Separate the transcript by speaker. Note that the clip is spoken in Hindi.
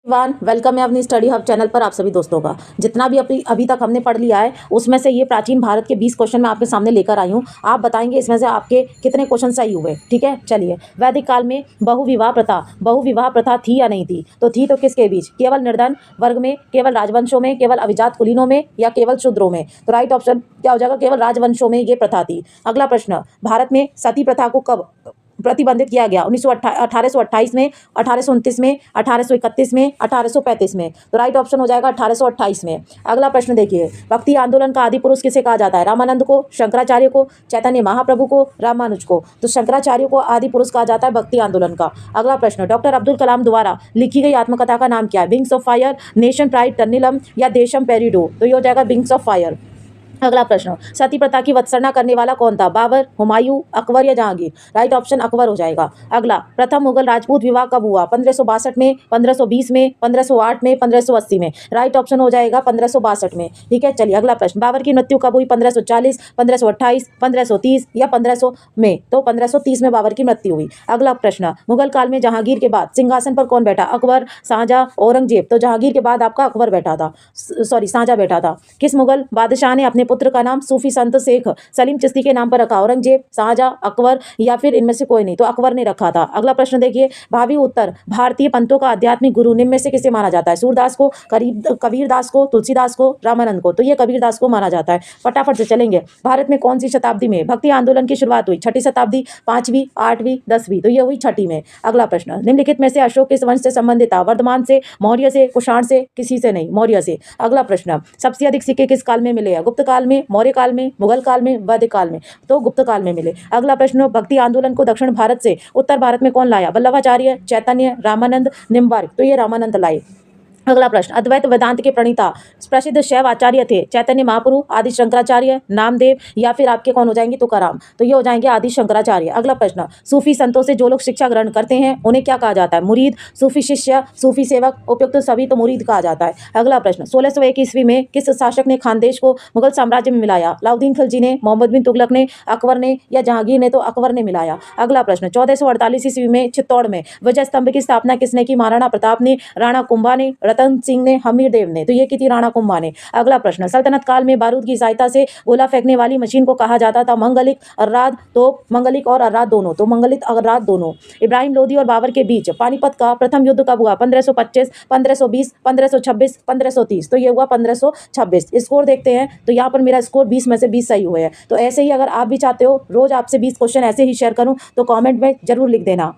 Speaker 1: वन वेलकम है अपनी स्टडी हब चैनल पर आप सभी दोस्तों का। जितना भी अभी तक हमने पढ़ लिया है उसमें से ये प्राचीन भारत के 20 क्वेश्चन मैं आपके सामने लेकर आई हूँ। आप बताएंगे इसमें से आपके कितने क्वेश्चन सही हुए। ठीक है, चलिए। वैदिक काल में बहुविवाह प्रथा थी या नहीं थी? तो थी तो किसके बीच? केवल निर्धन वर्ग में, केवल राजवंशों में, केवल अभिजात कुलीनों में, या केवल शूद्रों में? तो राइट ऑप्शन क्या हो जाएगा? केवल राजवंशों में ये प्रथा थी। अगला प्रश्न, भारत में सती प्रथा को कब प्रतिबंधित किया गया? 1828 में, 1829 में, 1831 में, 1835 में? तो राइट ऑप्शन हो जाएगा 1828 में। अगला प्रश्न देखिए, भक्ति आंदोलन का आदि पुरुष किसे कहा जाता है? रामानंद को, शंकराचार्य को, चैतन्य महाप्रभु को, रामानुज को? तो शंकराचार्य को आदि पुरुष कहा जाता है भक्ति आंदोलन का। अगला प्रश्न, डॉक्टर अब्दुल कलाम द्वारा लिखी गई आत्मकथा का नाम क्या है? Wings of Fire, nation pride, टर्निलम, या देशम पेरिडो? तो ये हो जाएगा विंग्स ऑफ फायर। अगला प्रश्न, सती प्रथा की वत्सना करने वाला कौन था? बाबर, हुमायूं, अकबर, या जहांगीर? राइट ऑप्शन अकबर हो जाएगा। अगला, प्रथम मुगल राजपूत विवाह कब हुआ? 1562 में, 1520 में, 1508 में, 1580 में? राइट ऑप्शन हो जाएगा 1562 में। ठीक है, चलिए अगला प्रश्न, बाबर की मृत्यु कब हुई? 1540, 1528, 1530, या 1500 में? तो 1530 में बाबर की मृत्यु हुई। अगला प्रश्न, मुगल काल में जहांगीर के बाद सिंहासन पर कौन बैठा? अकबर, शाहजहां, औरंगजेब? तो जहांगीर के बाद आपका अकबर बैठा था, सॉरी शाहजहां बैठा था। किस मुगल बादशाह ने अपने पुत्र का नाम सूफी संत शेख सलीम चिश्ती के नाम पर रखा? औरंगजेब, शाहजहां, अकबर, या फिर इनमें से कोई नहीं? तो अकबर ने रखा था। अगला प्रश्न देखिए, भावी उत्तर भारतीय पंथों का आध्यात्मिक गुरु निम्न में से किसे माना जाता है? सूरदास को, कबीरदास को, तुलसीदास को, रामानंद को? तो ये कबीरदास को माना जाता है। फटाफट से चलेंगे, भारत में कौन सी शताब्दी में भक्ति आंदोलन की शुरुआत हुई? छठी शताब्दी, 5वीं, 8वीं, 10वीं? तो ये हुई छठी में। अगला प्रश्न, निम्नलिखित में से अशोक किस वंश से संबंधित था? वर्धमान से, मौर्य से, कुषाण से, किसी से नहीं? मौर्य से। अगला प्रश्न, सबसे अधिक सिक्के किस काल में मिले हैं? गुप्त काल में, मौर्य काल में, मुगल काल में, वैदिक काल में? तो गुप्त काल में मिले। अगला प्रश्न, भक्ति आंदोलन को दक्षिण भारत से उत्तर भारत में कौन लाया? वल्लभाचार्य, चैतन्य, रामानंद, निम्बार्क? तो ये रामानंद लाए। अगला प्रश्न, अद्वैत वेदांत के प्रणेता प्रसिद्ध शैव आचार्य थे? चैतन्य महाप्रभु, आदि शंकराचार्य, नामदेव, या फिर आपके कौन हो जाएंगे? तुकाराम? तो ये हो जाएंगे आदि शंकराचार्य। अगला प्रश्न, सूफी संतों से जो लोग शिक्षा ग्रहण करते हैं उन्हें क्या कहा जाता है? मुरीद, सूफी शिष्य, सूफी सेवक? उपयुक्त सभी तो मुरीद कहा जाता है। अगला प्रश्न, 1601 ईस्वी में किस शासक ने खानदेश को मुगल साम्राज्य में मिलाया? अलाउद्दीन खिलजी ने, मोहम्मद बिन तुगलक ने, अकबर ने, या जहांगीर ने? तो अकबर ने मिलाया। अगला प्रश्न, 1448 ईस्वी में चित्तौड़ में विजय स्तंभ की स्थापना किसने की? महाराणा प्रताप ने, राणा कुंभा ने, रतन सिंह ने, हमीर देव ने? तो ये की थी राणा कुंभा ने। अगला प्रश्न, सल्तनत काल में बारूद की सहायता से गोला फेंकने वाली मशीन को कहा जाता था? मंगलिक, अर्राद? तो मंगलिक और अर्राद दोनों, तो मंगलिक अर्राद दोनों। इब्राहिम लोदी और बाबर के बीच पानीपत का प्रथम युद्ध कब हुआ? 1525, 1520, 1526, 1530? तो ये हुआ 1526। स्कोर देखते हैं तो यहाँ पर मेरा स्कोर 20 में से 20 सही हुए हैं। तो ऐसे ही अगर आप भी चाहते हो रोज आपसे 20 क्वेश्चन ऐसे ही शेयर करूं तो कॉमेंट में जरूर लिख देना।